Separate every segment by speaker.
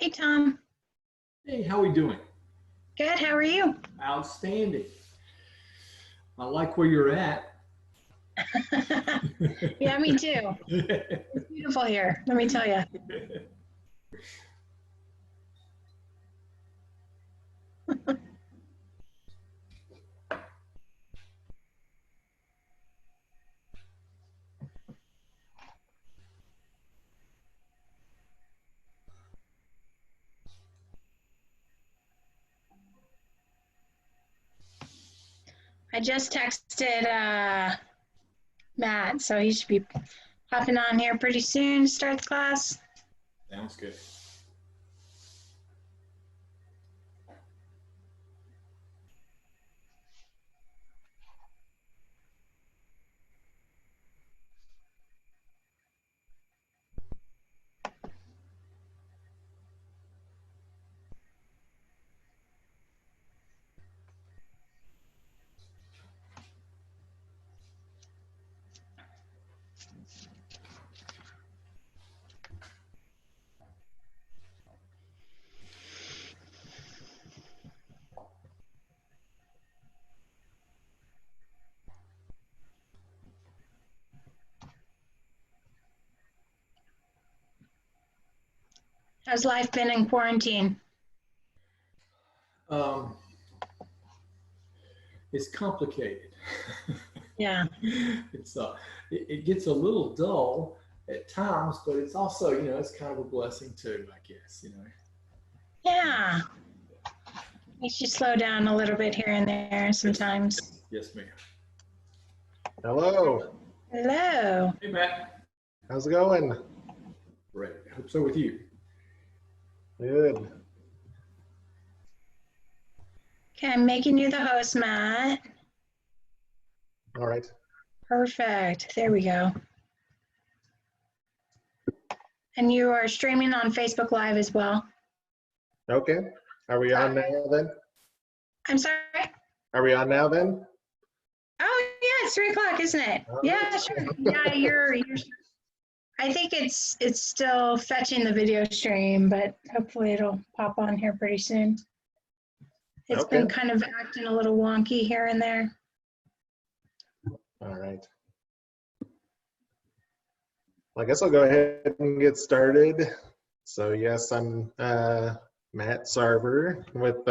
Speaker 1: Hey, Tom.
Speaker 2: Hey, how we doing?
Speaker 1: Good. How are you?
Speaker 2: Outstanding. I like where you're at.
Speaker 1: Yeah, me too. It's beautiful here. Let me tell you. I just texted Matt, so he should be popping on here pretty soon to start the class.
Speaker 2: Sounds good.
Speaker 1: How's life been in quarantine?
Speaker 2: Um, it's complicated.
Speaker 1: Yeah.
Speaker 2: It gets a little dull at times, but it's also, it's kind of a blessing too, I guess.
Speaker 1: Yeah. Makes you slow down a little bit here and there
Speaker 2: Yes,
Speaker 1: sometimes.
Speaker 2: yes, ma'am.
Speaker 3: Hello,
Speaker 1: Hello.
Speaker 2: Hey, Matt.
Speaker 3: how's it going?
Speaker 2: Great. I hope so with you.
Speaker 3: Good.
Speaker 1: Okay, I'm making you the host, Matt.
Speaker 3: All right.
Speaker 1: Perfect. There we go. And you are streaming on Facebook Live as well.
Speaker 3: Okay. Are we on now then?
Speaker 1: I'm sorry.
Speaker 3: Are we on now then?
Speaker 1: Oh yeah, it's 3 o'clock, isn't it? Yeah, sure. Yeah, you're. I think it's still fetching the video stream, but hopefully it'll pop on here pretty soon. It's
Speaker 3: Okay.
Speaker 1: been kind of acting a little wonky here and there.
Speaker 3: All right. Well, I guess I'll go ahead and get started. So yes, I'm Matt Sarver with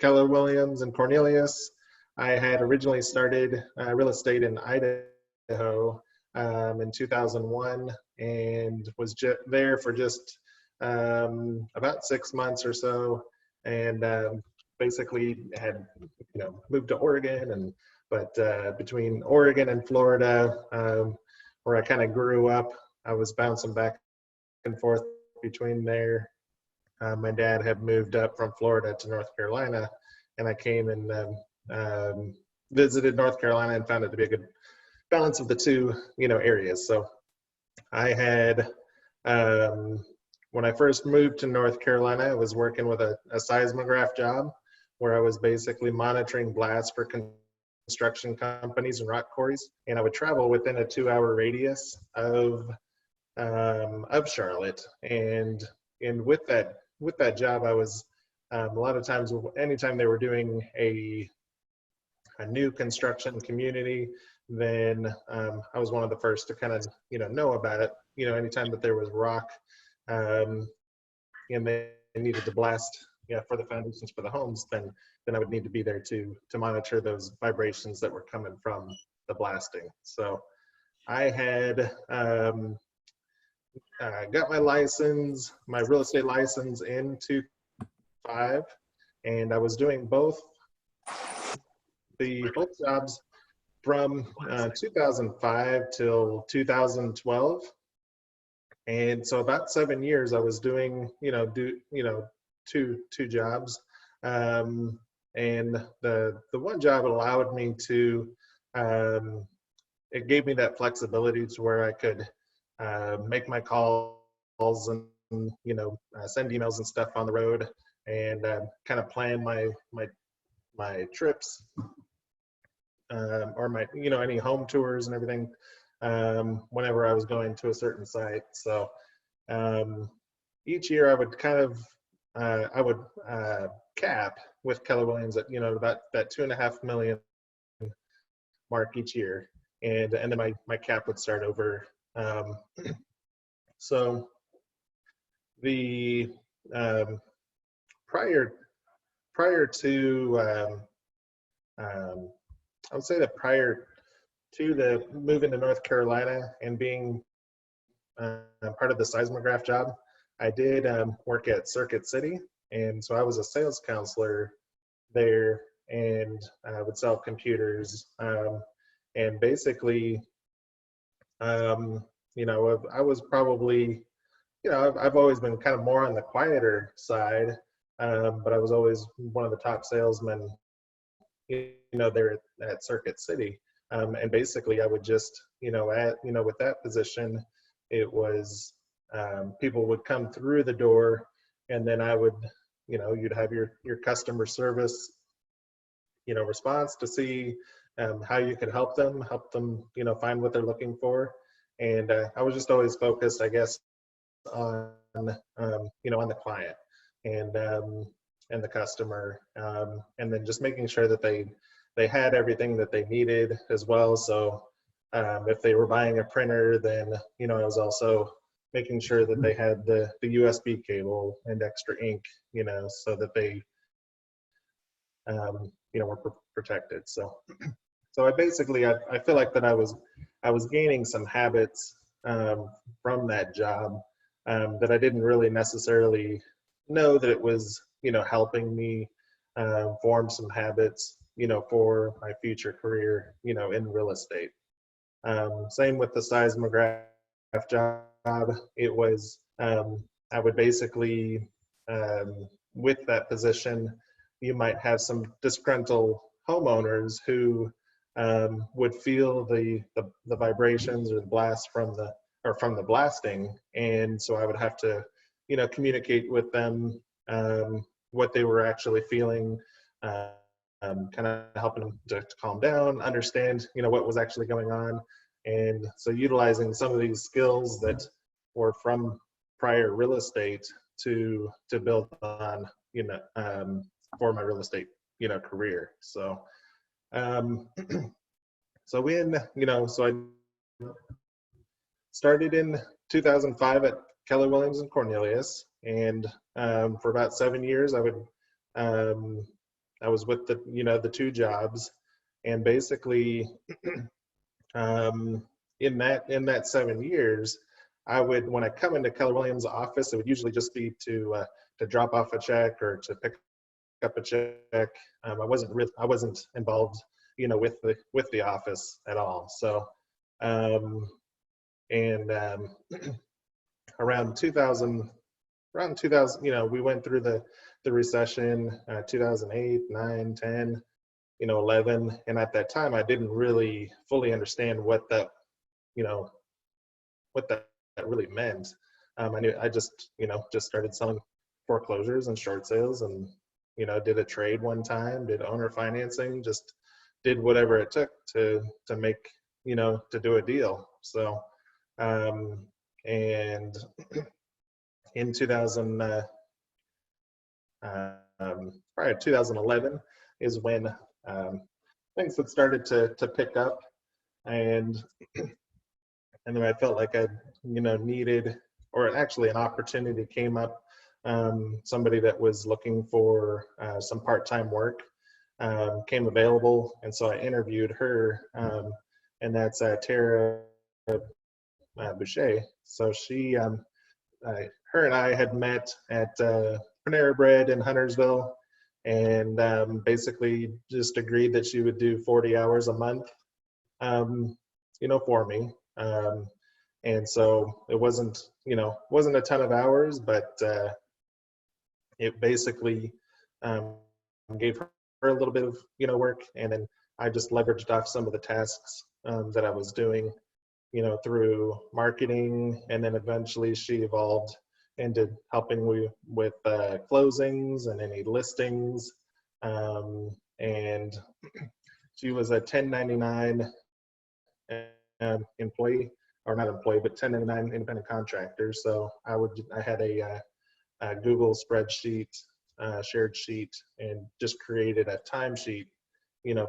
Speaker 3: Keller Williams and Cornelius. I had originally started real estate in Idaho in 2001 and was there for just about 6 months or so, and basically had moved to Oregon, but between Oregon and Florida, where I kind of grew up, I was bouncing back and forth between there. My dad had moved up from Florida to North Carolina, and I came and visited North Carolina and found it to be a good balance of the two, areas. So I had, when I first moved to North Carolina, I was working with a seismograph job where I was basically monitoring blasts for construction companies and rock quarries, and I would travel within a 2-hour radius of Charlotte. And with that job, I was a lot of times, anytime they were doing a new construction community, then I was one of the first to kind of know about it. Anytime that there was rock and they needed to blast for the foundations for the homes, then I would need to be there to monitor those vibrations that were coming from the blasting. So I had got my license, my real estate license in 2005, and I was doing both jobs from 2005 till 2012. And so about 7 years I was doing two jobs, and the one job allowed me to it gave me that flexibility to where I could make my calls and send emails and stuff on the road, and kind of plan my trips, or my any home tours and everything, whenever I was going to a certain site. So each year I would kind of I would cap with Keller Williams at about that 2.5 million mark each year, and then my cap would start over. So the prior to I would say that prior to the moving to North Carolina and being part of the seismograph job, I did work at Circuit City, and so I was a sales counselor there, and I would sell computers, and basically, I was probably, I've always been kind of more on the quieter side, but I was always one of the top salesmen, there at Circuit City. And basically I would just, with that position, it was, people would come through the door, and then I would, you'd have your customer service, response to see how you could help them, find what they're looking for. And I was just always focused, I guess, on, on the client and the customer, and then just making sure that they had everything that they needed as well. So if they were buying a printer, then I was also making sure that they had the USB cable and extra ink, so that they were protected. So I basically I feel like that I was gaining some habits from that job that I didn't really necessarily know that it was helping me form some habits for my future career in real estate. Same with the seismograph job. It was I would basically with that position, you might have some disgruntled homeowners who would feel the vibrations or the blast from the blasting, and so I would have to communicate with them what they were actually feeling, kind of helping them to calm down, understand what was actually going on. And so utilizing some of these skills that were from prior real estate to build on for my real estate career. So so I started in 2005 at Keller Williams and Cornelius, and for about 7 years I was with the two jobs, and basically in that 7 years, I would, when I come into Keller Williams' office, it would usually just be to drop off a check or to pick up a check. I wasn't involved with the office at all. So around 2000, we went through the recession, 2008, 9, 10, 11. And at that time, I didn't really fully understand what that really meant. I just started selling foreclosures and short sales, and, did a trade one time, did owner financing, just did whatever it took to make, to do a deal. So, and in 2011 is when things had started to pick up, and then I felt like I needed, or actually an opportunity came up, somebody that was looking for some part-time work came available, and so I interviewed her, and that's Tara Boucher. So she her and I had met at Panera Bread in Huntersville, and basically just agreed that she would do 40 hours a month, for me. And so it wasn't a ton of hours, but it basically gave her a little bit of, work. And then I just leveraged off some of the tasks that I was doing, through marketing. And then eventually she evolved into helping me with closings and any listings. And she was a 1099 employee, or not employee, but 1099 independent contractor. So I had a Google spreadsheet, shared sheet, and just created a timesheet,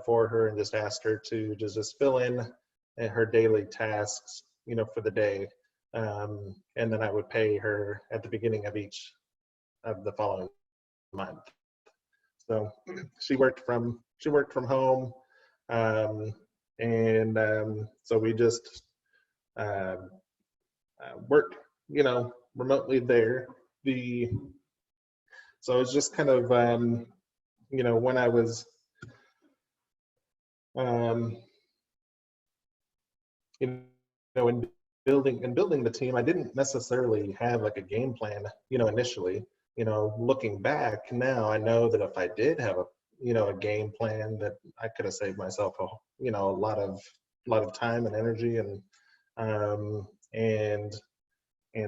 Speaker 3: for her, and just asked her to just fill in her daily tasks, for the day. And then I would pay her at the beginning of each of the following month. So she worked from home, and so we just worked, remotely there. So it's just kind of, when I was, in building the team, I didn't necessarily have like a game plan, initially. Looking back now, I know that if I did have a game plan, that I could have saved myself a lot of time and energy, and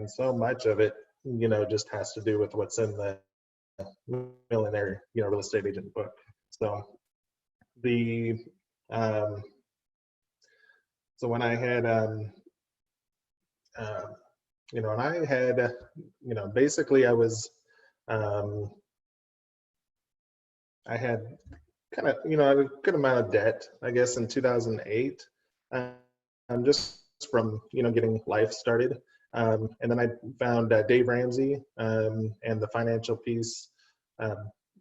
Speaker 3: so much of it, just has to do with what's in the Millionaire, Real Estate Agent book. So so when I had, and I had, basically I was, I had kind of, a good amount of debt, I guess, in 2008, just from, getting life started. And then I found Dave Ramsey, and the Financial Peace,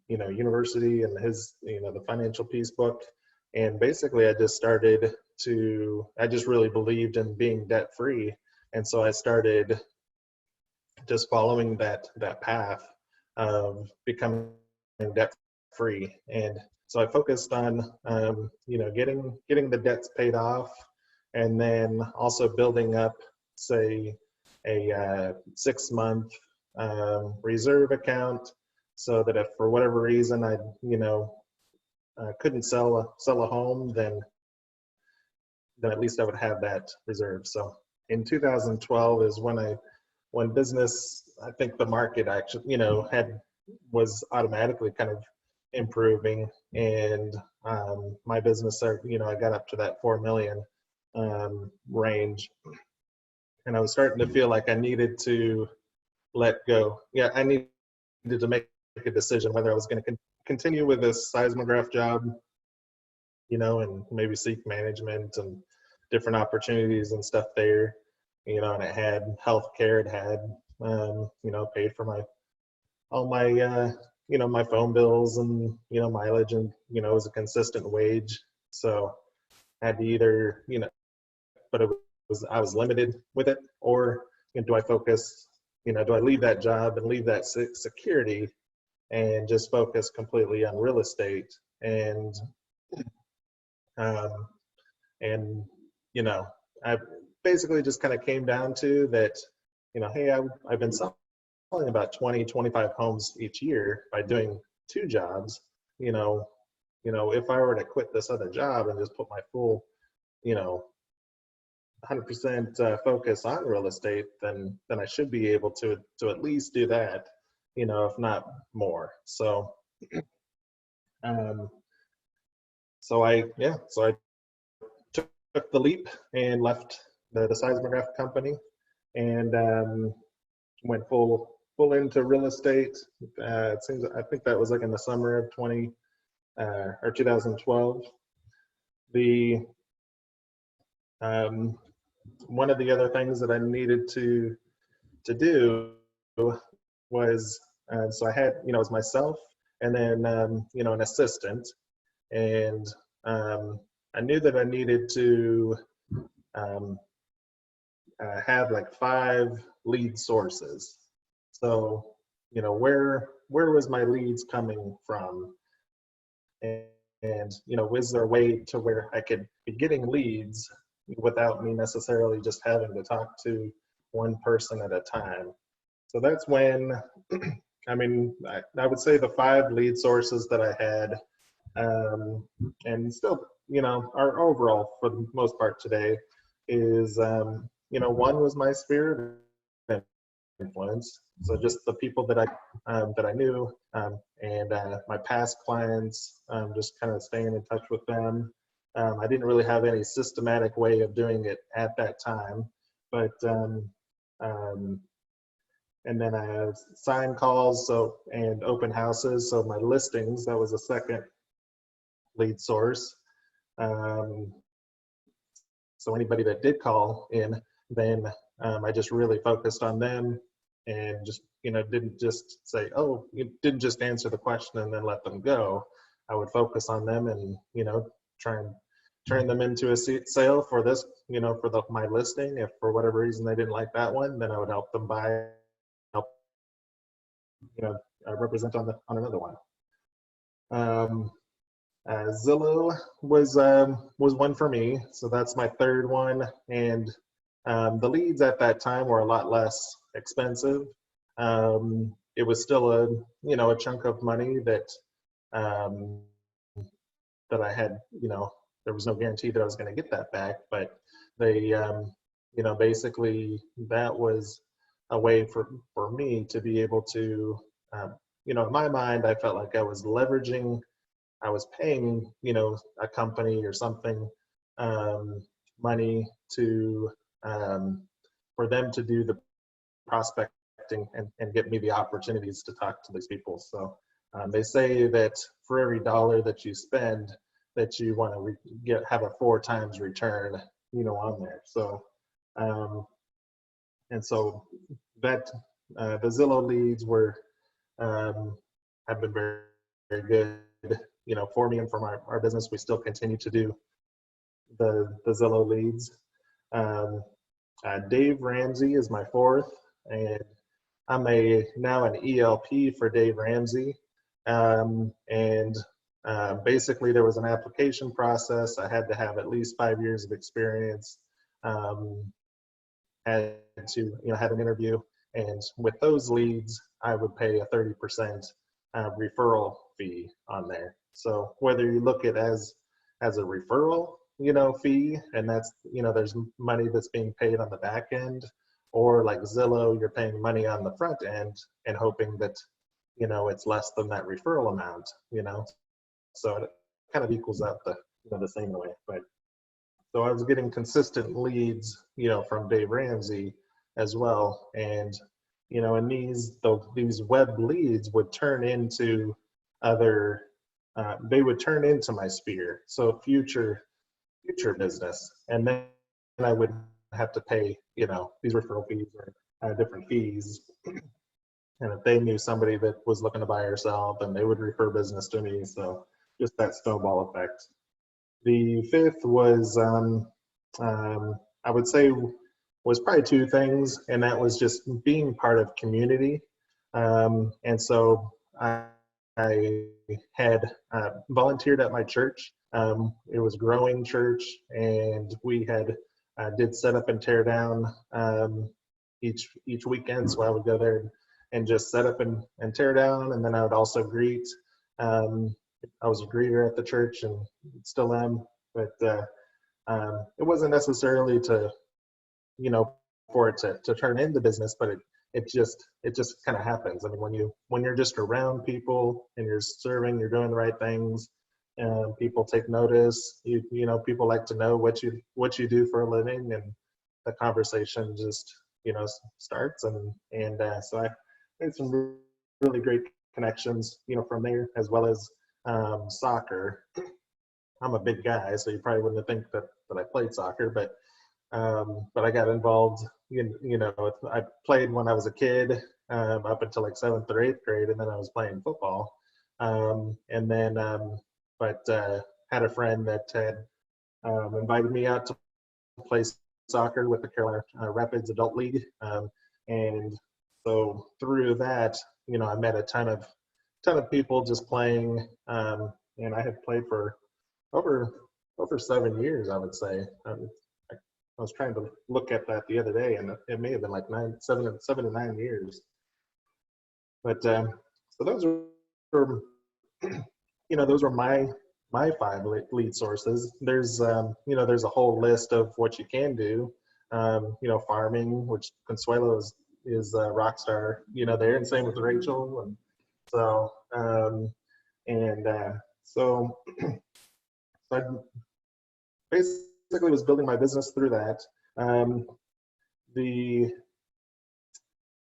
Speaker 3: University, and his, the Financial Peace book. And basically I just I just really believed in being debt free. And so I started just following that path of becoming debt free. And so I focused on, getting the debts paid off, and then also building up, say, a 6-month reserve account, so that if for whatever reason I, couldn't sell a home, then at least I would have that reserve. So in 2012 is when business, I think the market actually, was automatically kind of improving, and my business, I got up to that 4 million range, and I was starting to feel like I needed to let go. Yeah, I needed to make a decision whether I was going to continue with this seismograph job, and maybe seek management and different opportunities and stuff there, and it had healthcare, it had, paid for all my, my phone bills and, mileage, and, it was a consistent wage. So I had to either, but I was limited with it, or do I focus, do I leave that job and leave that security and just focus completely on real estate? And I basically just kind of came down to that, hey, I've been selling about 20, 25 homes each year by doing 2 jobs. If I were to quit this other job and just put my full, 100% focus on real estate, then I should be able to at least do that, if not more. So, so I took the leap and left the seismograph company, and went full into real estate. I think that was like in the summer of 2012. One of the other things that I needed to do was, so I had, it was myself, and then, an assistant, and I knew that I needed to have like 5 lead sources. So, where was my leads coming from? And was there a way to where I could be getting leads without me necessarily just having to talk to one person at a time? So that's when, I would say the 5 lead sources that I had, and still, are overall for the most part today, is, one was my sphere of influence. So just the people that I knew, and my past clients, just kind of staying in touch with them. I didn't really have any systematic way of doing it at that time, but and then I have sign calls, so, and open houses. So my listings, that was a second lead source. So anybody that did call in, then I just really focused on them and just, didn't just say, oh, you didn't just answer the question and then let them go. I would focus on them and, try and turn them into a sale for this, for my listing. If for whatever reason they didn't like that one, then I would help them help, represent on another one. Zillow was one for me, so that's my third one, and the leads at that time were a lot less expensive. It was still a chunk of money that that I had. There was no guarantee that I was going to get that back, but they basically that was a way for me to be able to in my mind, I felt like I was leveraging. I was paying, a company or something money to for them to do the prospecting and get me the opportunities to talk to these people. So they say that for every dollar that you spend, that you want to have a 4 times return, on there. So and so that the Zillow leads were have been very, very good. For me and for our business, we still continue to do the Zillow leads. Dave Ramsey is my fourth, and I'm now an ELP for Dave Ramsey. Basically there was an application process. I had to have at least 5 years of experience, had to have an interview, and with those leads, I would pay a 30% referral fee on there. So whether you look at as a referral, fee, and that's, there's money that's being paid on the back end, or like Zillow, you're paying money on the front end and hoping that, it's less than that referral amount, so it kind of equals out the same way. But so I was getting consistent leads, from Dave Ramsey as well. And, and these web leads would turn into they would turn into my Sphere. So future business. And then I would have to pay, these referral fees or different fees. And if they knew somebody that was looking to buy or sell, then they would refer business to me. So just that snowball effect. The fifth was, I would say, was probably 2 things, and that was just being part of community. And so I had volunteered at my church. It was a growing church, and we had did set up and tear down each weekend. So I would go there and just set up and tear down, and then I would also greet. I was a greeter at the church and still am, but it wasn't necessarily to, for it to turn into business, but it just kind of happens. I mean, when you're just around people and you're serving, you're doing the right things, and people take notice. People like to know what you do for a living, and the conversation just starts. And so I made some really great connections, from there, as well as soccer. I'm a big guy, so you probably wouldn't think that I played soccer, but I got involved. I played when I was a kid, up until like 7th or 8th grade, and then I was playing football. Had a friend that had invited me out to play soccer with the Carolina Rapids Adult League, and so through that, I met a ton of people just playing, and I had played for over 7 years, I would say. I was trying to look at that the other day, and it may have been like 7 to 9 years. But so those were, those were my 5 lead sources. There's, there's a whole list of what you can do. Farming, which Consuelo is a rock star, there, and same with Rachel. And so, so I basically was building my business through that.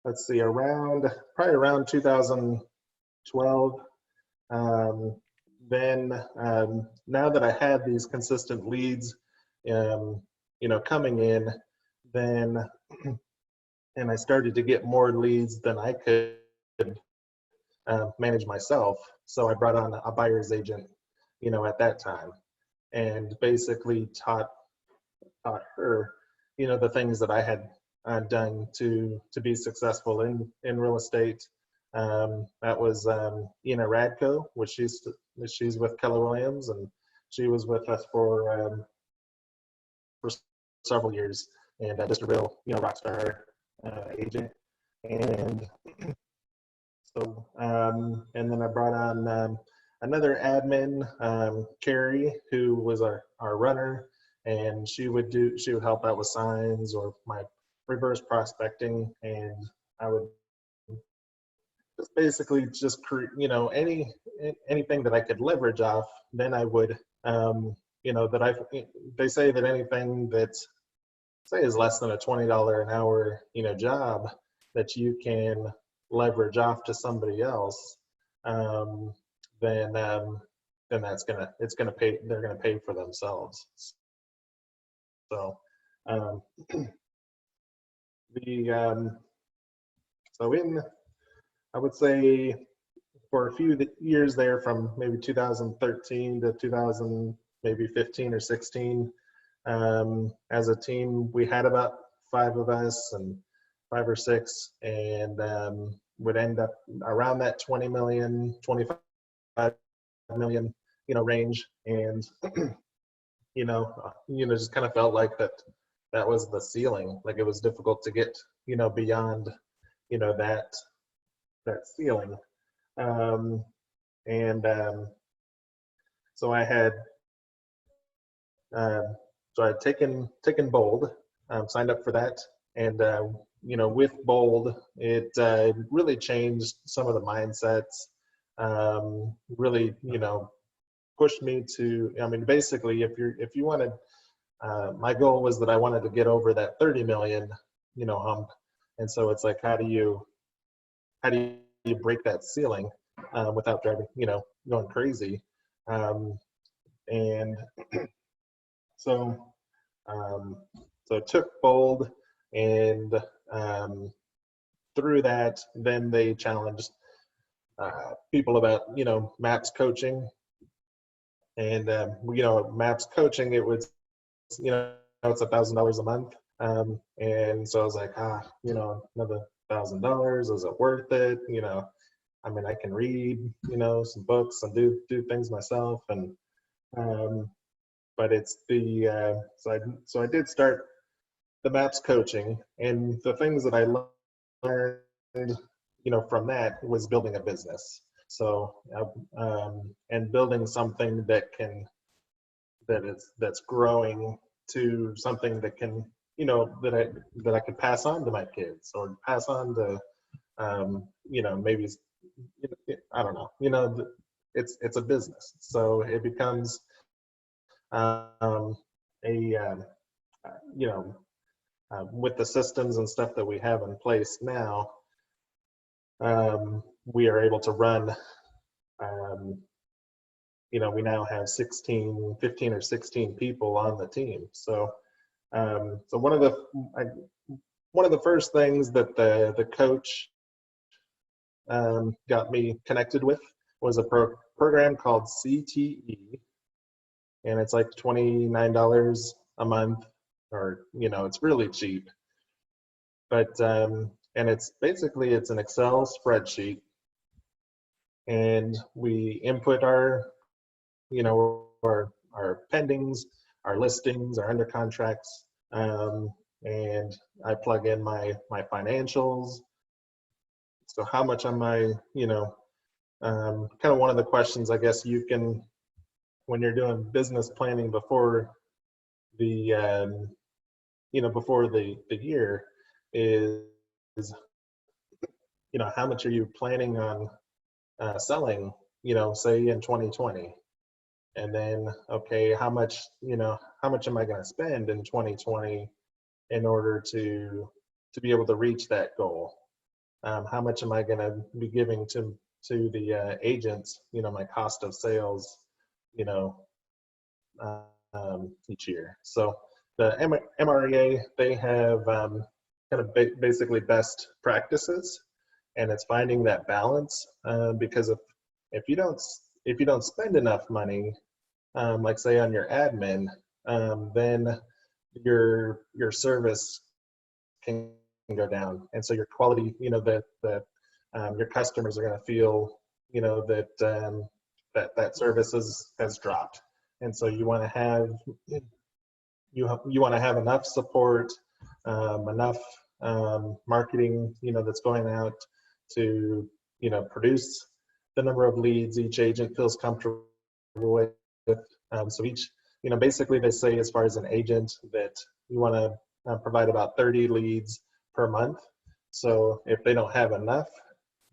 Speaker 3: let's see, probably around 2012. Then now that I had these consistent leads, coming in, then and I started to get more leads than I could manage myself. So I brought on a buyer's agent, at that time, and basically taught her, the things that I had done to be successful in real estate. That was Ina Radko, which she's with Keller Williams, and she was with us for several years, and just a real rock star agent. And so and then I brought on another admin, Carrie, who was our runner, and she would help out with signs or my reverse prospecting, and I would just basically just create, anything that I could leverage off. Then I would, they say that anything that say is less than a $20 an hour, job that you can leverage off to somebody else, then it's gonna pay. They're gonna pay for themselves. So I would say for a few years there, from maybe 2013 to 2015 or 16, as a team, we had about 5 of us, and 5 or 6, and would end up around that 20 million, 25 million, range. And, just kind of felt like that was the ceiling. Like it was difficult to get, beyond, that ceiling. So I had, taken Bold, signed up for that. And, with Bold, it really changed some of the mindsets, really, pushed me to, basically, if you wanted, my goal was that I wanted to get over that 30 million, hump. And so it's like, how do you break that ceiling without driving, going crazy? And so I took Bold, and through that, then they challenged people about, MAPS coaching. And, MAPS coaching, it was, it's $1,000 a month. And so I was like, another $1,000, is it worth it? I can read, some books and do things myself. And, but it's the, so I did start the MAPS coaching, and the things that I learned, from that was building a business. So, and building something that's growing to something that can, that I could pass on to my kids, or pass on to, maybe, I don't know, it's a business. So it becomes, with the systems and stuff that we have in place now, we are able to run, we now have 15 or 16 people on the team. So, so one of the first things that the coach got me connected with was a program called CTE, and it's like $29 a month, or it's really cheap. But and it's basically, it's an Excel spreadsheet, and we input our our pendings, our listings, our under contracts, and I plug in my financials. So how much am I, kind of one of the questions, I guess, you can, when you're doing business planning before the before the year, is how much are you planning on selling, say in 2020? And then, okay, how much am I going to spend in 2020 in order to be able to reach that goal? how much am I going to be giving to the agents, my cost of sales, you know, each year. So the MREA, they have kind of basically best practices, and it's finding that balance, because if you don't spend enough money, like say on your admin, then your service can go down, and so your quality, your customers are going to feel, that service has dropped, and so you want to have enough support, enough marketing, that's going out to produce the number of leads each agent feels comfortable with. So each, basically they say as far as an agent that you want to provide about 30 leads per month. So if they don't have enough,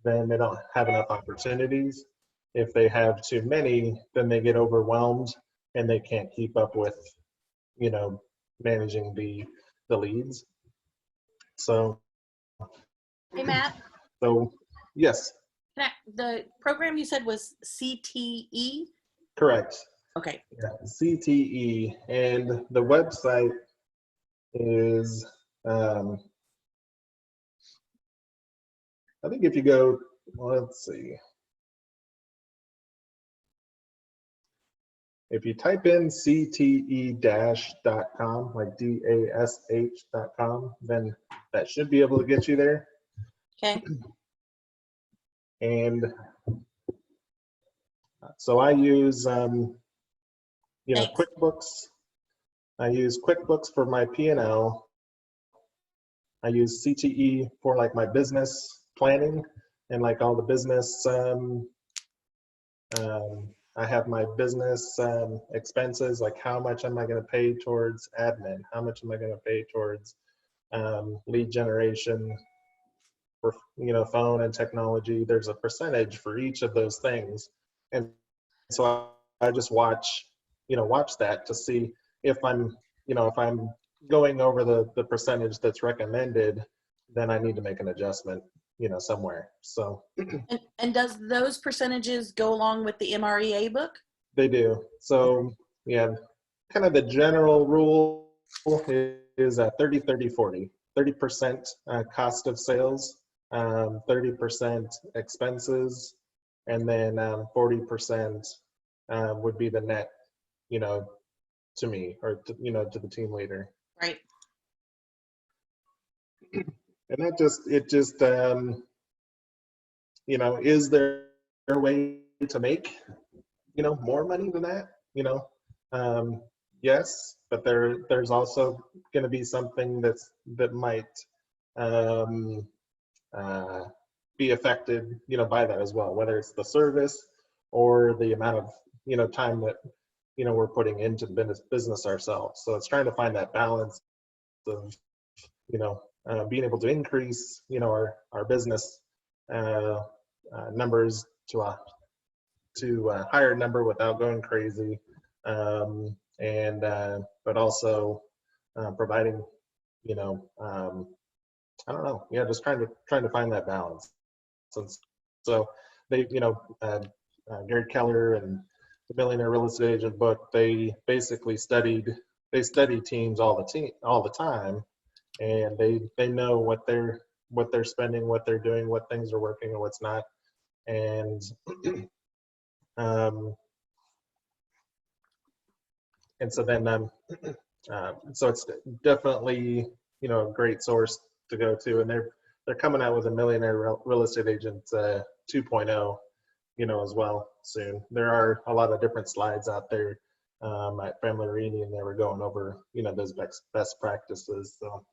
Speaker 3: then they don't have enough opportunities. If they have too many, then they get overwhelmed and they can't keep up with, managing the leads. So,
Speaker 4: Hey, Matt,
Speaker 3: so yes,
Speaker 4: the program you said was CTE?
Speaker 3: correct.
Speaker 4: Okay.
Speaker 3: Yeah, CTE, and the website is, I think if you go, let's see, if you type in cte-.com, like DASH.com, then that should be able to get you there.
Speaker 4: Okay.
Speaker 3: And so I use,
Speaker 4: Thanks.
Speaker 3: QuickBooks. I use QuickBooks for my P&L. I use CTE for like my business planning and like all the business, I have my business expenses, like how much am I going to pay towards admin? How much am I going to pay towards lead generation for, phone and technology? There's a percentage for each of those things. And so I just watch that to see if I'm going over the percentage that's recommended, then I need to make an adjustment, somewhere. So
Speaker 4: And does those percentages go along with the MREA book?
Speaker 3: they do. So yeah, kind of the general rule is 30, 30, 40. 30% cost of sales, 30% expenses, and then 40% would be the net, to me, or to the team leader.
Speaker 4: Right.
Speaker 3: And it just is there a way to make more money than that? Yes, but there's also going to be something that might be affected by that as well, whether it's the service or the amount of time that we're putting into the business ourselves. So it's trying to find that balance of being able to increase our business numbers to a higher number without going crazy, and but also providing I don't know, just trying to find that balance. So they Gary Keller and the Millionaire Real Estate Agent book, they basically study teams all the time, and they know what they're spending, what they're doing, what things are working and what's not. And and so then so it's definitely a great source to go to, and they're coming out with a Millionaire Real Estate Agent 2.0 as well soon. There are a lot of different slides out there at Family Reunion. They were going over those best practices. So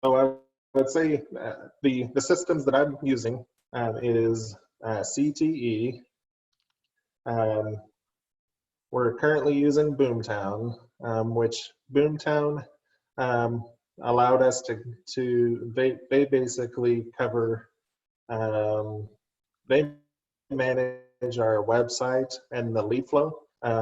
Speaker 3: I would say the systems that I'm using is CTE. We're currently using Boomtown, which Boomtown allowed us to they basically cover, they manage our website and the lead flow.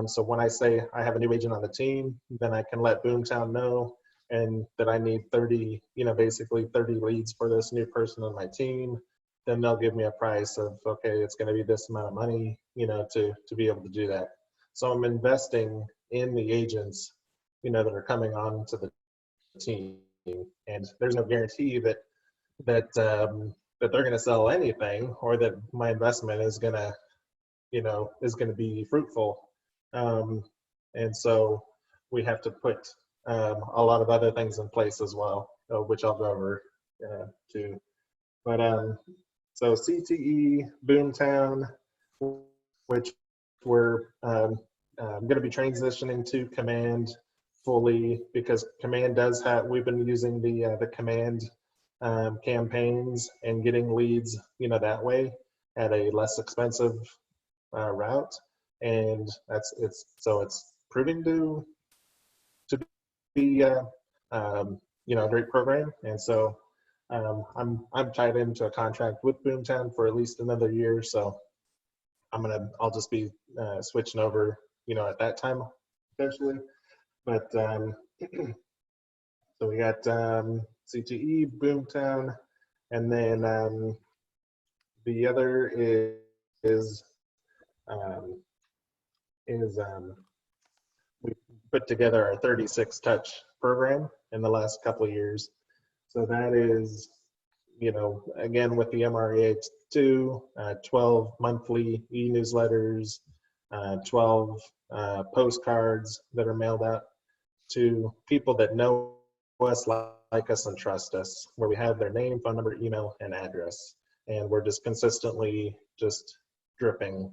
Speaker 3: So when I say I have a new agent on the team, then I can let Boomtown know and that I need 30, basically 30 leads for this new person on my team, then they'll give me a price of, okay, it's going to be this amount of money, to be able to do that. So I'm investing in the agents, that are coming on to the team, and there's no guarantee that they're going to sell anything, or that my investment is going to, be fruitful. And so we have to put a lot of other things in place as well, which I'll go over too. But so CTE, Boomtown, which we're going to be transitioning to Command fully, because Command does have, we've been using the Command campaigns and getting leads, that way at a less expensive route, and it's proving to be a great program. And so I'm tied into a contract with Boomtown for at least another year, so I'll just be switching over, at that time eventually. But so we got CTE, Boomtown, and then the other is we put together our 36 touch program in the last couple of years. So that is, again, with the MREA2, 12 monthly e-newsletters, 12 postcards that are mailed out to people that know us, like us, and trust us, where we have their name, phone number, email, and address. And we're just consistently just dripping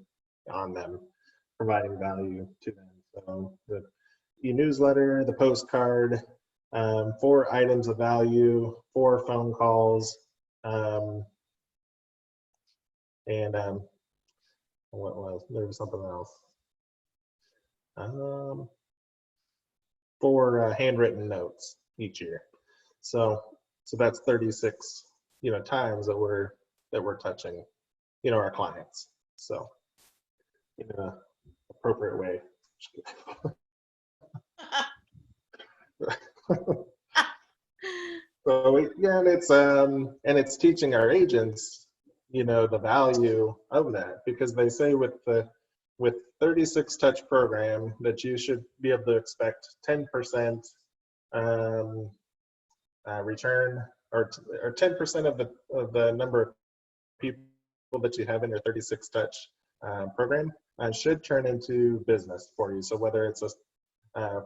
Speaker 3: on them, providing value to them. So the e-newsletter, the postcard, 4 items of value, 4 phone calls, and what was, there was something else. 4 handwritten notes each year. So that's 36, times that we're touching, our clients. So in an appropriate way. So yeah, and it's teaching our agents, the value of that, because they say with 36 touch program that you should be able to expect 10% return, or 10% of the number of people that you have in your 36 touch program should turn into business for you. So whether it's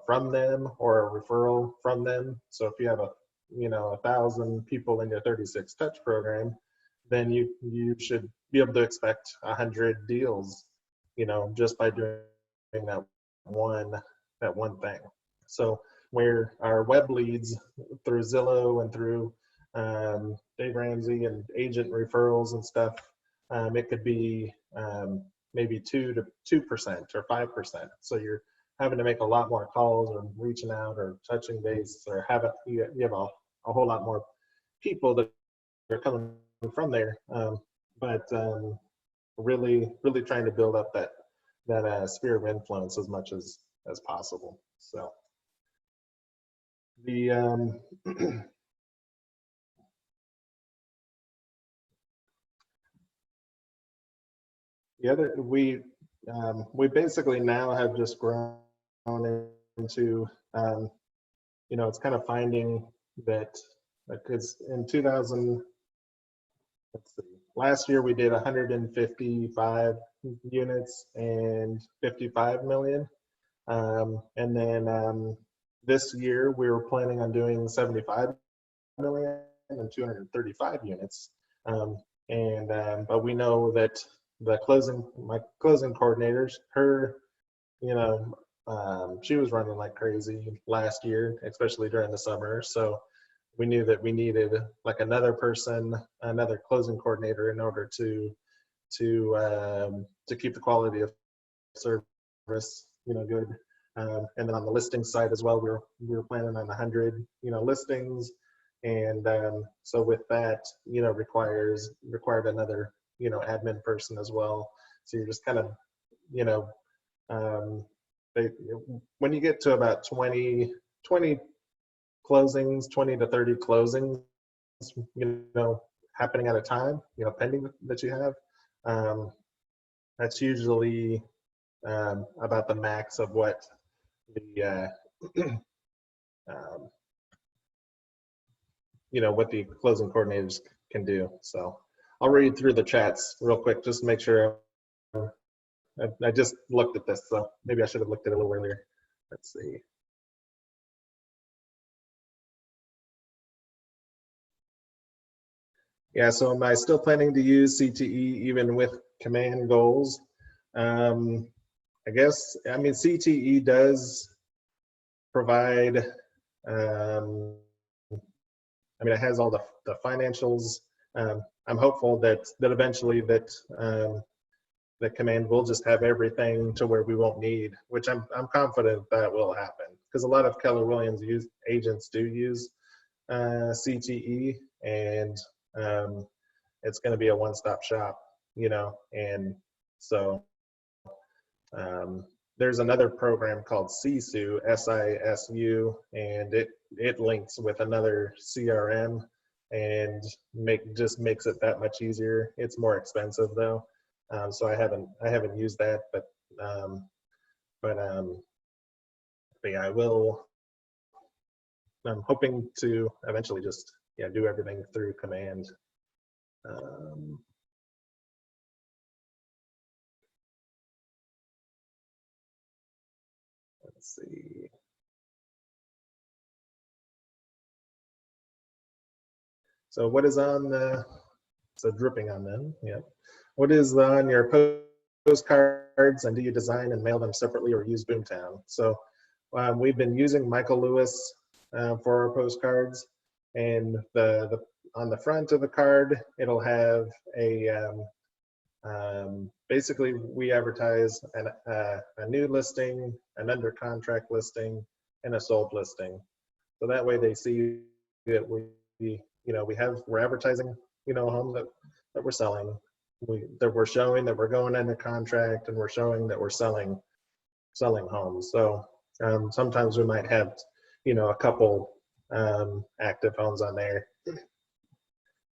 Speaker 3: from them or a referral from them. So if you have 1,000 people in your 36 touch program, then you should be able to expect 100 deals, just by doing that one thing. So where our web leads through Zillow and through Dave Ramsey and agent referrals and stuff, it could be maybe 2% or 5%. So you're having to make a lot more calls, or reaching out, or touching base, or you have a whole lot more people that are coming from there. But really trying to build up that sphere of influence as much as possible. So the the other, we basically now have just grown into, it's kind of finding that, because in 2000, let's see, last year we did 155 units and 55 million. And then this year we were planning on doing 75 million and 235 units. But we know that my closing coordinators, she was running like crazy last year, especially during the summer. So we knew that we needed like another person, another closing coordinator, in order to keep the quality of service, good. And then on the listing side as well, we were planning on 100, listings. And so with that, required another, admin person as well. So you're just kind of, when you get to about 20 closings, 20 to 30 closings, happening at a time, pending that you have. That's usually about the max of what the what the closing coordinators can do. So I'll read through the chats real quick just to make sure. I just looked at this, so maybe I should have looked at it a little earlier. Let's see. Yeah, so am I still planning to use CTE even with command goals? I guess, CTE does provide, it has all the financials. I'm hopeful that eventually that command will just have everything to where we won't need, which I'm confident that will happen, because a lot of Keller Williams agents do use CTE, and it's going to be a one-stop shop, and so there's another program called SISU, SISU, and it links with another CRM and just makes it that much easier. It's more expensive though, so I haven't used that, but yeah, I will. I'm hoping to eventually just do everything through command. Let's see. So what is on the, so dripping on them, yeah. What is on your postcards, and do you design and mail them separately or use Boomtown? So we've been using Michael Lewis for our postcards, and on the front of the card, it'll have a, basically we advertise a new listing, an under contract listing, and a sold listing. So that way they see that we're advertising, a home that we're selling, that we're showing that we're going under contract, and we're showing that we're selling homes. So sometimes we might have, a couple active homes on there,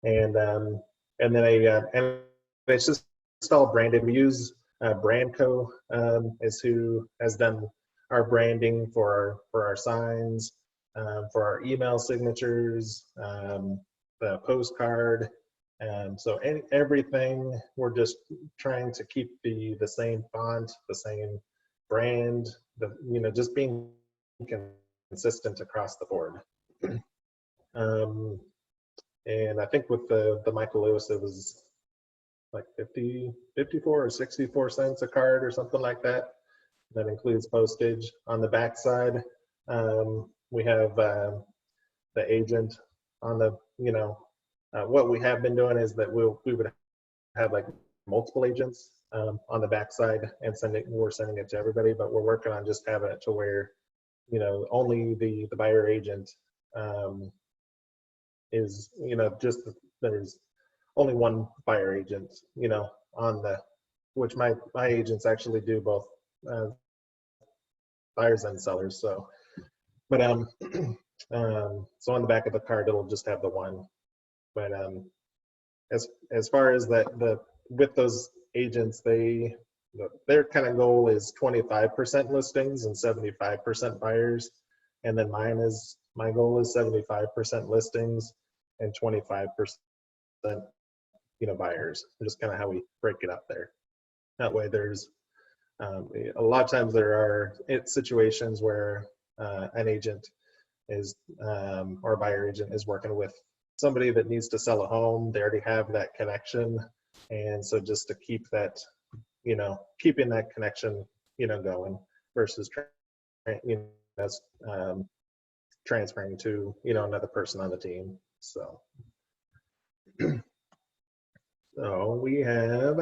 Speaker 3: and then and it's just all branded. We use Brandco is who has done our branding for our signs, for our email signatures, the postcard. So everything, we're just trying to keep the same font, the same brand, just being consistent across the board. And I think with the Michael Lewis, it was like 54 or 64 cents a card or something like that. That includes postage. On the back side, we have the agent on the, what we have been doing is that we would have like multiple agents on the back side and we're sending it to everybody, but we're working on just having it to where, only the buyer agent is, just there's only one buyer agent, on which my agents actually do both buyers and sellers. So, but so on the back of the card, it'll just have the one. But as far as with those agents, their kind of goal is 25% listings and 75% buyers, and then my goal is 75% listings and 25% buyers. Just kind of how we break it up there. That way there's a lot of times there are situations where an agent is or a buyer agent is working with somebody that needs to sell a home. They already have that connection, and so just to keep that, keeping that connection, going versus transferring to another person on the team. So so we have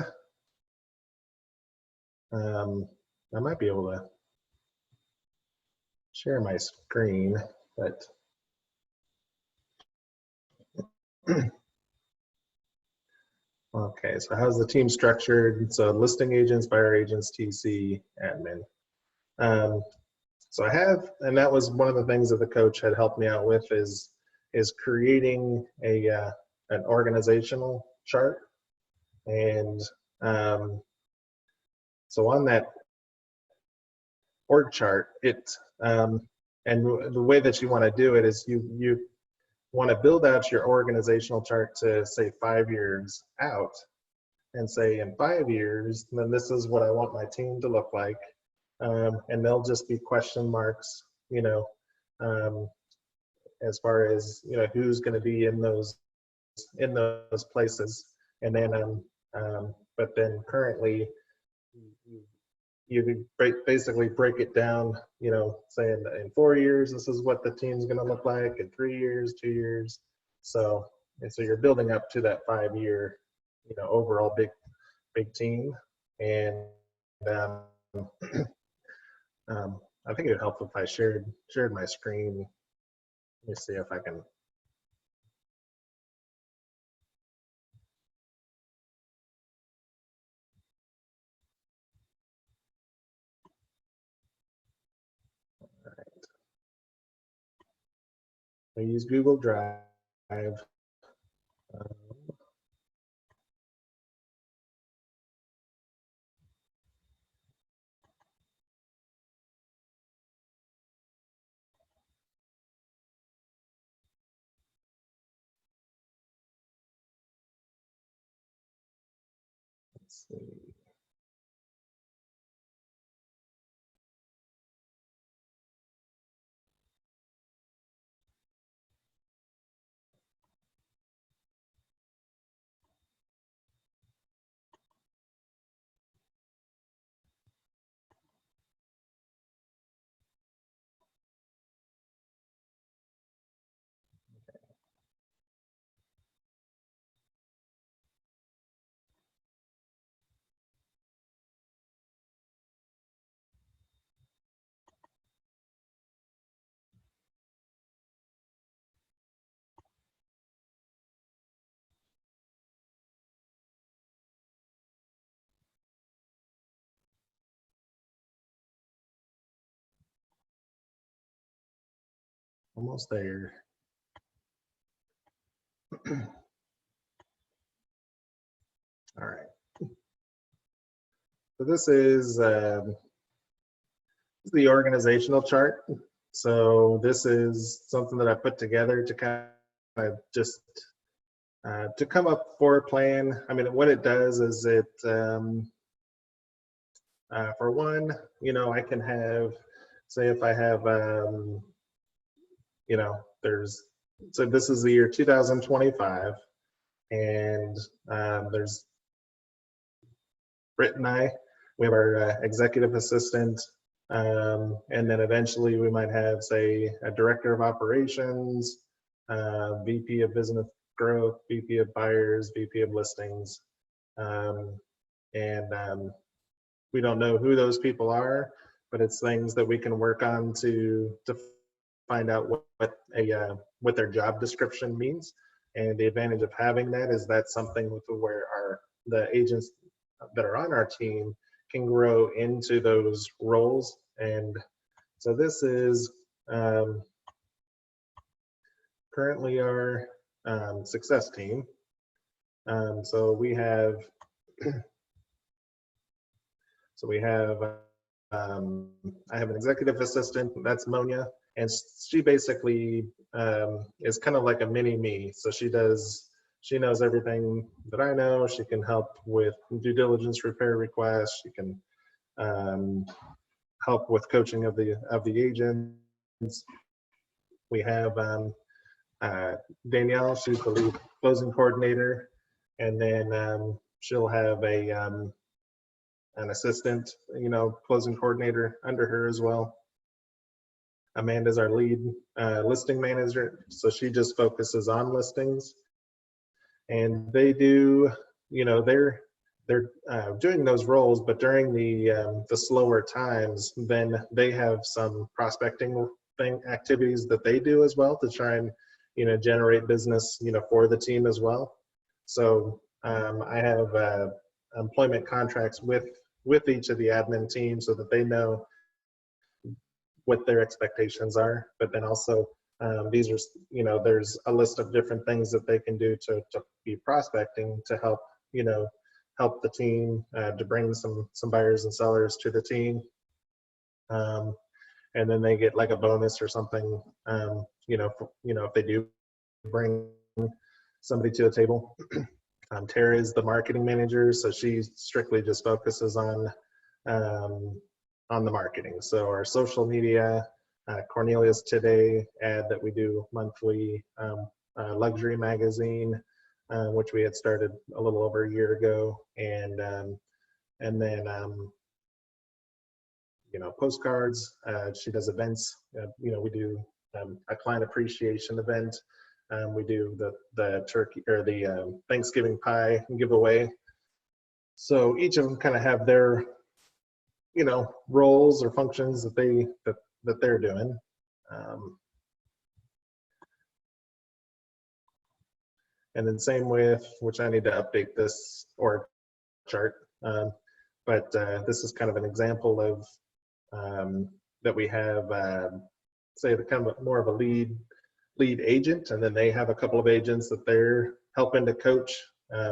Speaker 3: I might be able to share my screen, but okay, so how's the team structured? So listing agents, buyer agents, TC, admin. So I have, and that was one of the things that the coach had helped me out with is creating an organizational chart. And so on that org chart, and the way that you want to do it is you want to build out your organizational chart to say 5 years out, and say in 5 years, then this is what I want my team to look like. And they'll just be question marks, as far as, who's going to be in those places. And then, but then currently, you basically break it down, saying in 4 years, this is what the team's going to look like, in 3 years, 2 years. So you're building up to that 5 year, overall big team. And I think it would help if I shared my screen. Let me see if I can. All right. I use Google Drive. Let's see. Almost there. All right. So this is the organizational chart. So this is something that I put together to kind of just to come up for a plan. I mean, what it does is it, for one, I can have, say if I have, so this is the year 2025, and there's Britt and I, we have our executive assistant, and then eventually we might have, say, a director of operations, VP of business growth, VP of buyers, VP of listings, and we don't know who those people are, but it's things that we can work on to find out what their job description means. And the advantage of having that is that's something where the agents that are on our team can grow into those roles. And so this is currently our success team. So we have I have an executive assistant, that's Monia, and she basically is kind of like a mini me. So she knows everything that I know. She can help with due diligence repair requests. She can help with coaching of the agents. We have Danielle, she's the lead closing coordinator, and then she'll have an assistant, closing coordinator under her as well. Amanda's our lead listing manager, so she just focuses on listings. And they do, they're doing those roles, but during the slower times, then they have some prospecting activities that they do as well to try and generate business for the team as well. So I have employment contracts with each of the admin teams so that they know what their expectations are, but then also these are, you know, there's a list of different things that they can do to be prospecting to help, you know, help the team, to bring some buyers and sellers to the team. And then they get like a bonus or something, you know, if they do bring somebody to the table. Tara is the marketing manager, so she strictly just focuses on the marketing. So our social media, Cornelius Today ad that we do monthly, luxury magazine, which we had started a little over a year ago, and then you know, postcards. She does events. You know, we do a client appreciation event. We do the turkey or the Thanksgiving pie giveaway. So each of them kind of have their, you know, roles or functions that they're doing. And then same with, which I need to update this org chart, but this is kind of an example of that we have, say, the kind of more of a lead agent, and then they have a couple of agents that they're helping to coach,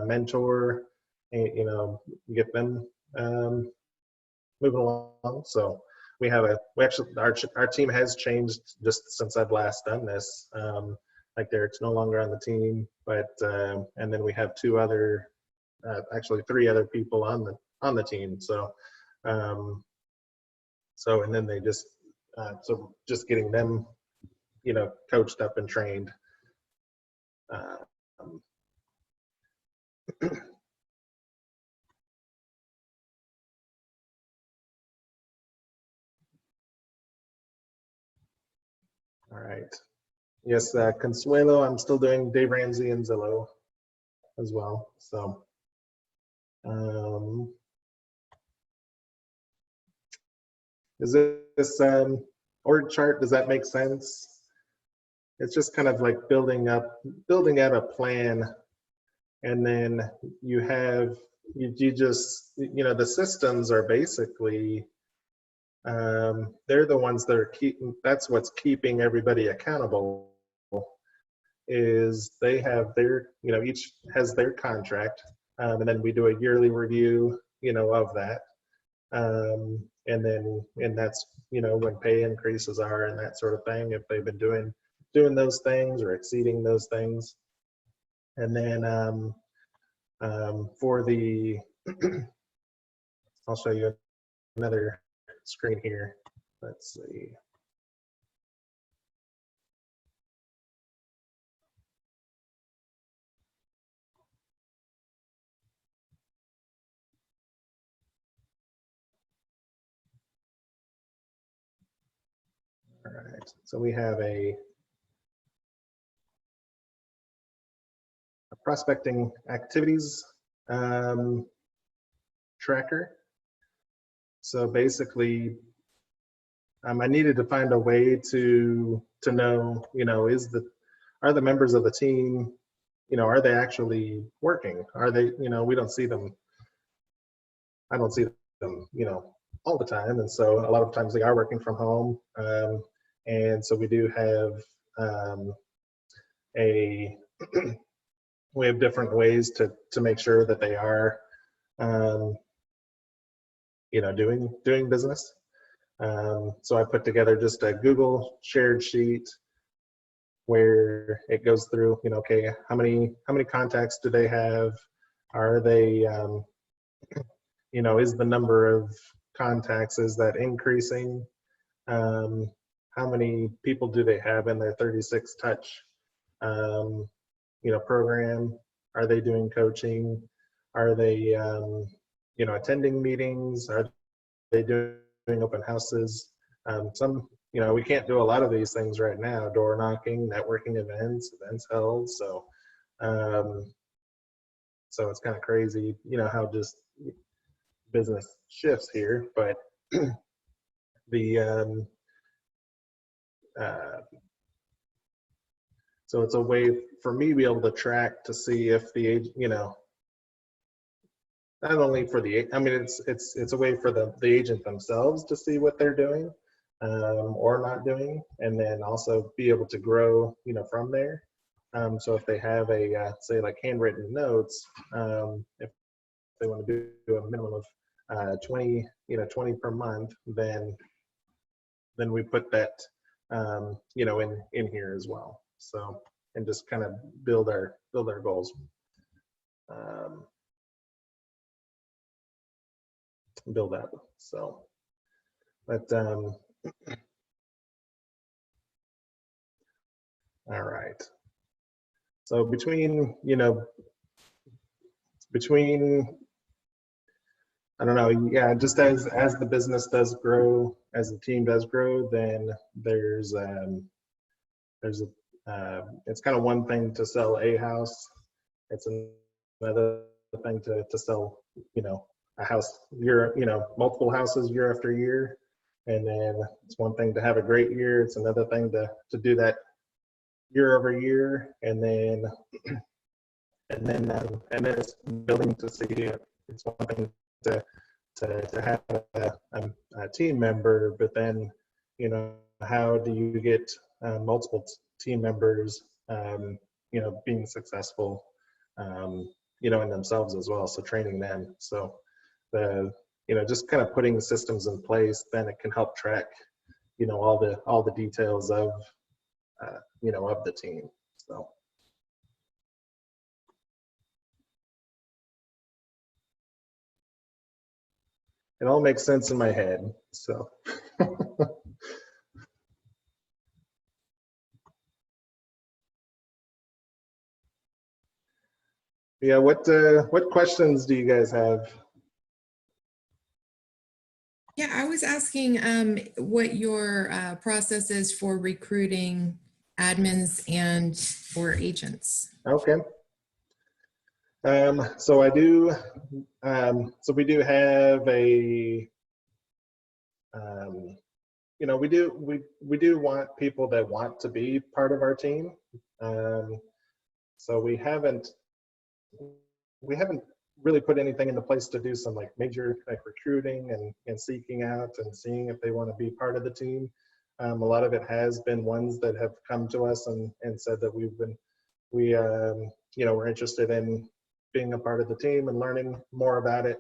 Speaker 3: mentor, and, you know, get them moving along. So we actually, our team has changed just since I've last done this. Like Derek's no longer on the team, but and then we have actually three other people on the team. So and then they just so just getting them, you know, coached up and trained. All right. Yes, Consuelo, I'm still doing Dave Ramsey and Zillow as well. So is this org chart, does that make sense? It's just kind of like building out a plan, and then you just, you know, the systems are basically, they're the ones that are that's what's keeping everybody accountable, is they have their, you know, each has their contract, and then we do a yearly review, you know, of that. And that's, you know, when pay increases are and that sort of thing, if they've been doing those things or exceeding those things. And then for the, I'll show you another screen here. Let's see. All right, so we have a prospecting activities tracker. So basically, I needed to find a way to know, you know, are the members of the team, you know, are they actually working? Are they, you know, we don't see them. I don't see them, you know, all the time, and so a lot of times they are working from home, and so we do have we have different ways to make sure that they are, you know, doing business. So I put together just a Google shared sheet where it goes through, you know, okay, how many contacts do they have? Are they, you know, is the number of contacts, is that increasing? How many people do they have in their 36 touch, you know, program? Are they doing coaching? Are they, you know, attending meetings? Are they doing open houses? Some, you know, we can't do a lot of these things right now, door knocking, networking events held. So, so it's kind of crazy, you know, how just business shifts here, but the, so it's a way for me to be able to track to see if the agent, you know, not only for the, I mean, it's a way for the agent themselves to see what they're doing, or not doing, and then also be able to grow, from there. So if they have a, say like handwritten notes, if they want to do a minimum of 20, 20 per month, then we put that, in here as well. So, and just kind of build our goals. Build up. So, but all right. So between I don't know, yeah, just as the business does grow, as the team does grow, then there's it's kind of one thing to sell a house. It's another thing to sell, a house year, multiple houses year after year. And then it's one thing to have a great year. It's another thing to do that year over year. And then it's building to see it. It's one thing to have a team member, but then, how do you get multiple team members, being successful, in themselves as well. So training them. So just kind of putting the systems in place, then it can help track, all the details of, of the team. So. It all makes sense in my head, so. Yeah, what questions do you guys have?
Speaker 5: Yeah, I was asking what your process is for recruiting admins and for agents.
Speaker 3: Okay. So I do, so we do have a, we do want people that want to be part of our team. So we haven't really put anything into place to do some like major like recruiting and seeking out and seeing if they want to be part of the team. A lot of it has been ones that have come to us and said that we're interested in being a part of the team and learning more about it.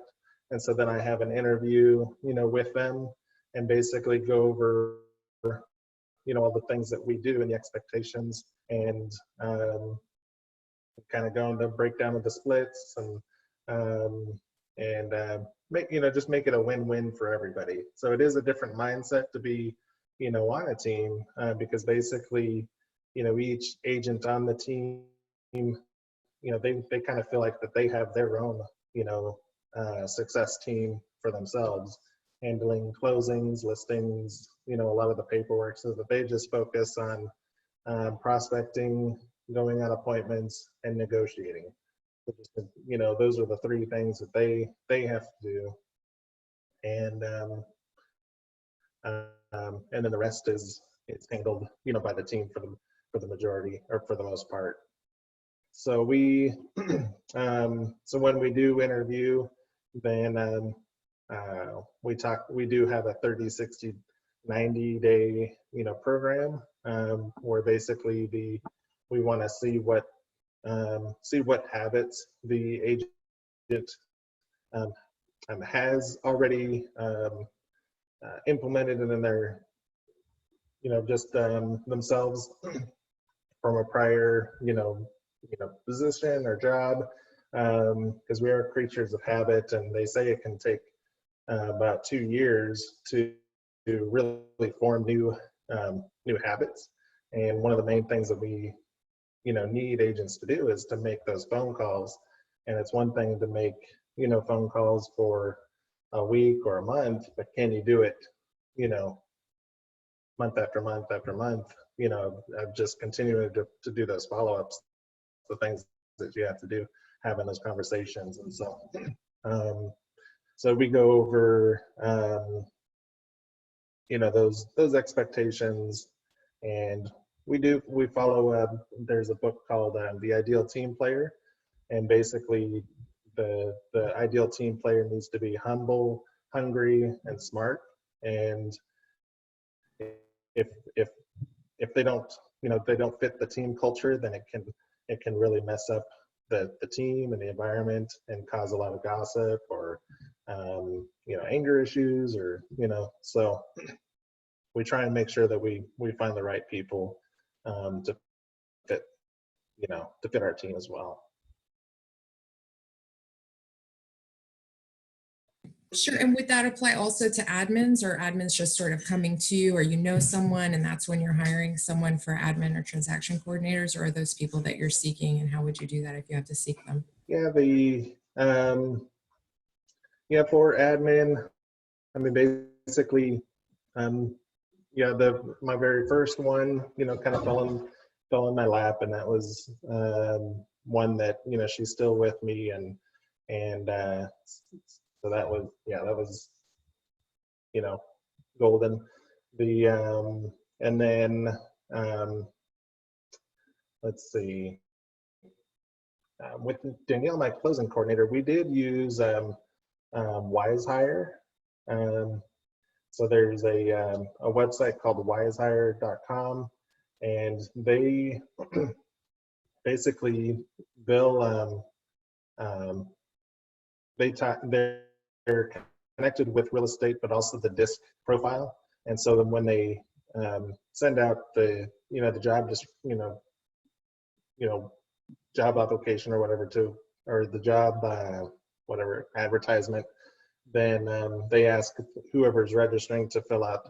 Speaker 3: And so then I have an interview, with them and basically go over, all the things that we do and the expectations, and kind of go into breakdown of the splits and make, just make it a win-win for everybody. So it is a different mindset to be, on a team, because basically, each agent on the team, they kind of feel like that they have their own, success team for themselves, handling closings, listings, a lot of the paperwork, so that they just focus on prospecting, going on appointments, and negotiating. So just, those are the three things that they have to do. And then the rest is handled, by the team for the majority, or for the most part. So we, so when we do interview, then we do have a 30, 60, 90 day, program, where basically we want to see what habits the agent has already implemented in their, just themselves from a prior, position or job, because we are creatures of habit, and they say it can take about 2 years to really form new habits. And one of the main things that we need agents to do is to make those phone calls. And it's one thing to make phone calls for a week or a month, but can you do it month after month after month, just continuing to do those follow-ups, the things that you have to do, having those conversations. And so so we go over those expectations, and we follow there's a book called The Ideal Team Player, and basically the ideal team player needs to be humble, hungry, and smart. And if they don't, they don't fit the team culture, then it can really mess up the team and the environment and cause a lot of gossip or anger issues or so we try and make sure that we find the right people to fit to fit our team as well.
Speaker 5: Sure. And would that apply also to admins, or admins just sort of coming to you, or someone and that's when you're hiring someone for admin or transaction coordinators, or are those people that you're seeking, and how would you do that if you have to seek them?
Speaker 3: Yeah, for admin, I mean, basically, my very first one, kind of fell in my lap, and that was one that she's still with me, and so that was golden. And then let's see, with Danielle, my closing coordinator, we did use WiseHire. So there's a website called wisehire.com, and they basically they're connected with real estate, but also the DISC profile. And so then when they send out the job, just job application or whatever or the job whatever advertisement, then they ask whoever's registering to fill out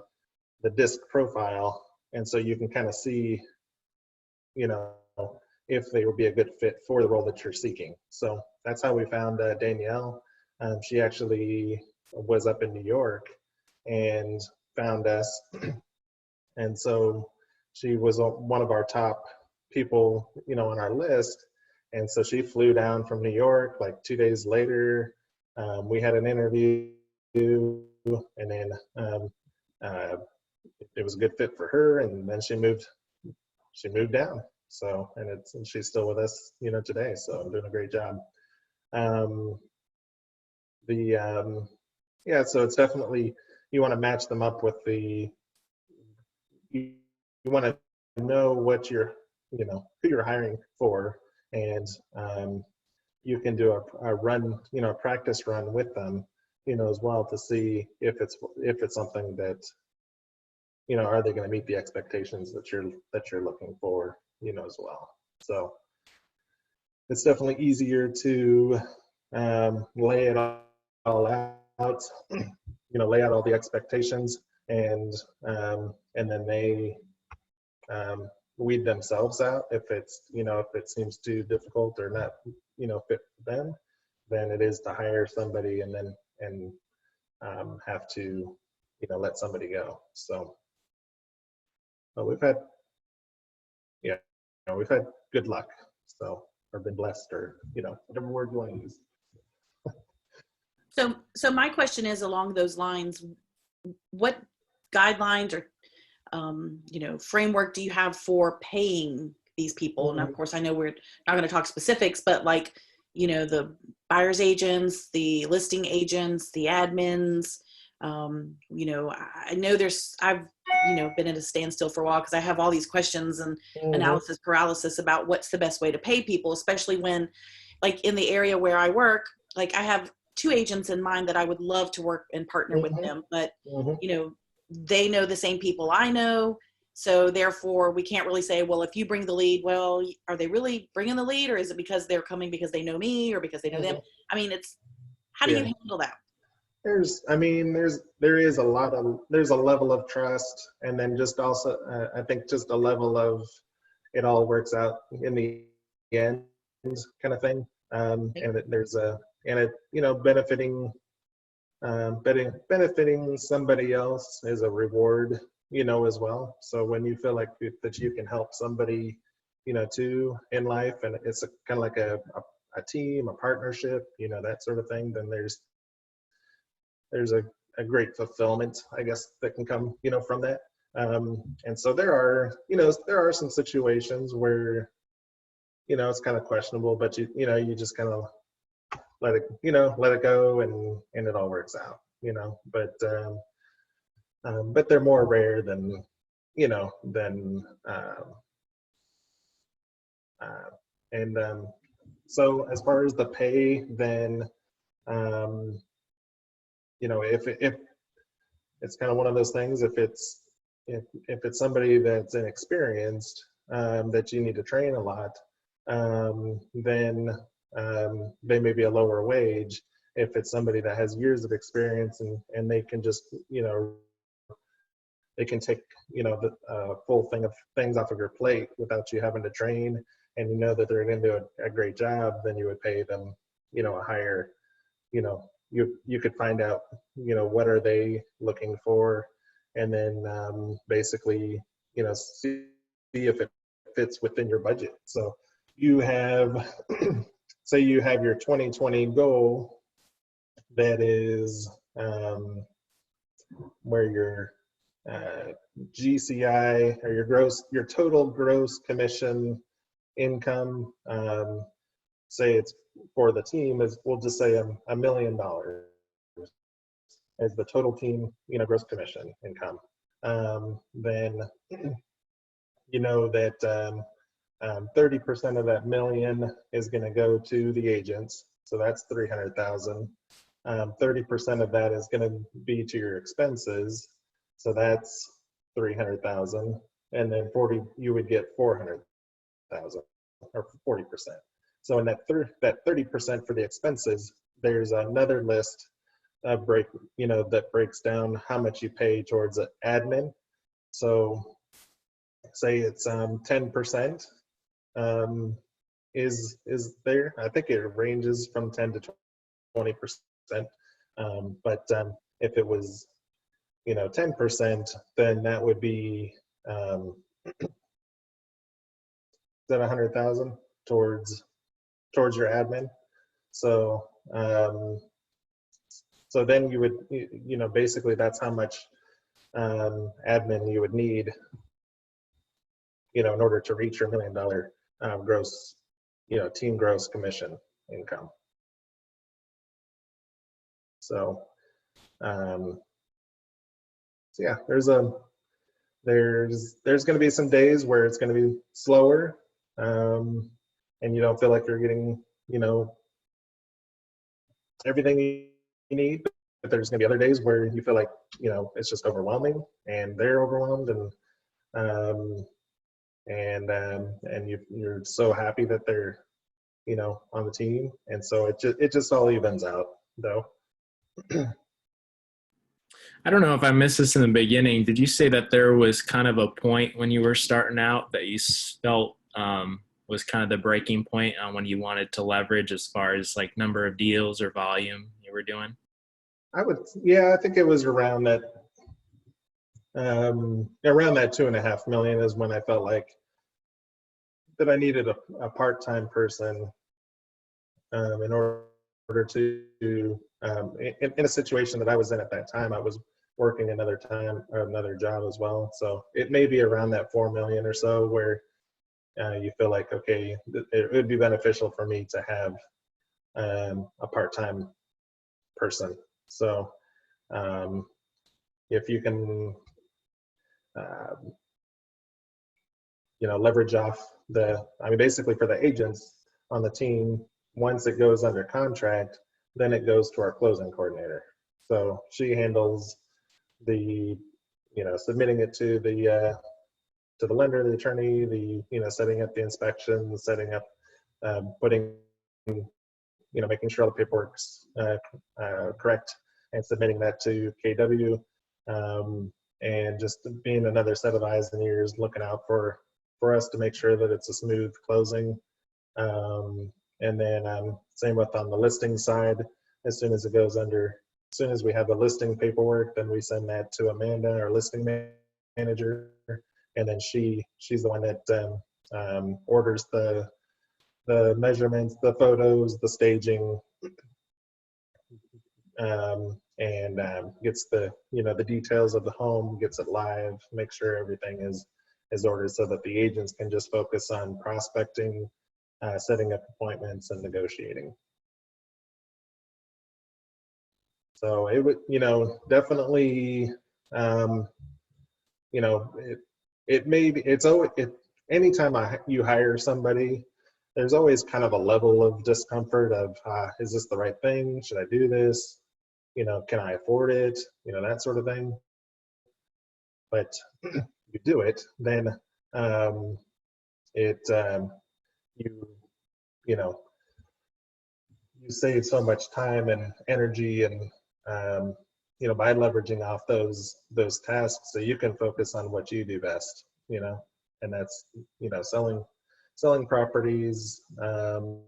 Speaker 3: the DISC profile, and so you can kind of see if they would be a good fit for the role that you're seeking. So that's how we found Danielle. She actually was up in New York and found us. And so she was one of our top people, on our list. And so she flew down from New York like 2 days later. We had an interview, and then it was a good fit for her. And then she moved down. So, and she's still with us, today. So I'm doing a great job. So it's definitely, you want to match them up with you want to know what who you're hiring for, and you can do a run, a practice run with them, as well, to see if it's something that, are they going to meet the expectations that you're looking for, as well. So it's definitely easier to lay it all out, lay out all the expectations, and then they weed themselves out if it seems too difficult or not fit for them, than it is to hire somebody and then have to let somebody go. So but we've had good luck, so, or been blessed, or whatever word you want to use.
Speaker 4: So my question is along those lines: what guidelines or framework do you have for paying these people? And of course, I know we're not going to talk specifics, but like, the buyer's agents, the listing agents, the admins, I know I've been at a standstill for a while because I have all these questions and analysis paralysis about what's the best way to pay people, especially when, like, in the area where I work, like, I have 2 agents in mind that I would love to work and partner with them, but they know the same people I know. So therefore we can't really say, well, if you bring the lead, well, are they really bringing the lead, or is it because they're coming because they know me or because they know them? I mean, how do you handle that?
Speaker 3: There's a level of trust, and then just also, I think just a level of it all works out in the end kind of thing. And benefiting somebody else is a reward, as well. So when you feel like that you can help somebody, too, in life, and it's kind of like a team, a partnership, that sort of thing, then there's a great fulfillment, I guess, that can come, from that. And so there are some situations where, it's kind of questionable, but you just kind of let it go, and it all works out, but they're more rare than you know, then and so as far as the pay, then you know, if it's kind of one of those things, if it's somebody that's inexperienced, that you need to train a lot, then they may be a lower wage. If it's somebody that has years of experience and they can just, you know, they can take, you know, the full thing of things off of your plate without you having to train, and you know that they're going to do a great job, then you would pay them, you know, a higher, you know, you could find out, you know, what are they looking for, and then basically, you know, see if it fits within your budget. So you have, say you have your 2020 goal that is where your GCI, or your total gross commission income, say it's for the team is, we'll just say $1 million as the total team, you know, gross commission income. Then you know that 30% of that million is going to go to the agents, so that's 300,000. 30% of that is going to be to your expenses, so that's 300,000, and then 40, you would get 400,000 or 40%. So in that 30% for the expenses, there's another list of that breaks down how much you pay towards admin. So say it's 10% is there. I think it ranges from 10 to 20%. But if it was, you know, 10%, then that would be is that 100,000 towards your admin. So so then you would, you know, basically that's how much admin you would need, you know, in order to reach your $1 million gross, you know, team gross commission income. So, so yeah, there's going to be some days where it's going to be slower, and you don't feel like you're getting, you know, everything you need. But there's going to be other days where you feel like, you know, it's just overwhelming, and they're overwhelmed, and you're so happy that they're, you know, on the team, and so it just all evens out, though.
Speaker 6: I don't know if I missed this in the beginning. Did you say that there was kind of a point when you were starting out that you felt was kind of the breaking point on when you wanted to leverage as far as like number of deals or volume you were doing?
Speaker 3: I think it was around that, around that 2.5 million is when I felt like that I needed a part-time person in order to, in a situation that I was in at that time. I was working another job as well. So it may be around that 4 million or so where you feel like, okay, it would be beneficial for me to have a part-time person. So if you can, you know, leverage off basically for the agents on the team, once it goes under contract, then it goes to our closing coordinator. So she handles the, you know, submitting it to the lender, the attorney, you know, setting up the inspection, setting up, putting, you know, making sure all the paperwork's correct, and submitting that to KW, and just being another set of eyes and ears, looking out for us to make sure that it's a smooth closing. And then same with on the listing side, as soon as we have the listing paperwork, then we send that to Amanda, our listing manager, and then she's the one that orders the measurements, the photos, the staging, and gets the, you know, the details of the home, gets it live, make sure everything is ordered so that the agents can just focus on prospecting, setting up appointments, and negotiating. So it would, you know, definitely, you know, it may be, it's always, anytime you hire somebody, there's always kind of a level of discomfort of, is this the right thing? Should I do this? You know, can I afford it? You know, that sort of thing. But you do it, then you know, you save so much time and energy and, you know, by leveraging off those tasks, so you can focus on what you do best, you know, and that's, you know, selling properties, and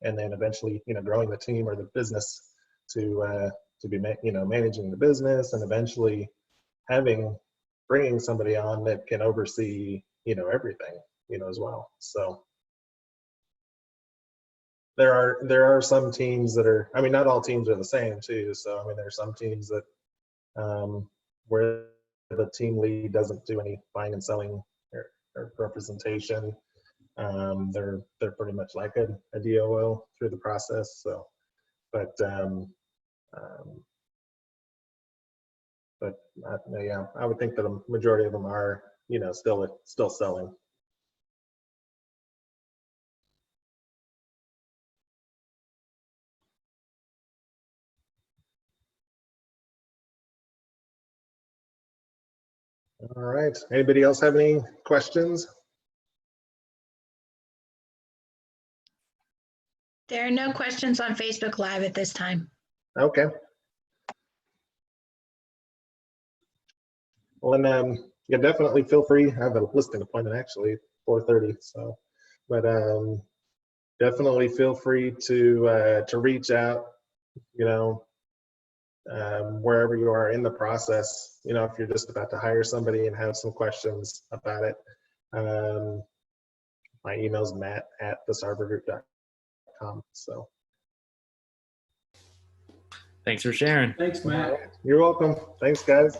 Speaker 3: then eventually, you know, growing the team or the business to be, you know, managing the business, and eventually bringing somebody on that can oversee, you know, everything, you know, as well. So there are some teams that are, I mean, not all teams are the same too. So, I mean, there are some teams that, where the team lead doesn't do any buying and selling or representation. They're pretty much like a DOO through the process. So, but yeah, I would think that a majority of them are, you know, still selling. All right. Anybody else have any questions?
Speaker 1: There are no questions on Facebook Live at this time.
Speaker 3: Okay. Well, then, yeah, definitely feel free. I have a listing appointment actually at 4:30. So, but definitely feel free to reach out. You know, wherever you are in the process. You know, if you're just about to hire somebody and have some questions about it. My email's matt@thesarbergroup.com. So.
Speaker 6: Thanks for sharing.
Speaker 2: Thanks, Matt.
Speaker 3: You're welcome. Thanks, guys.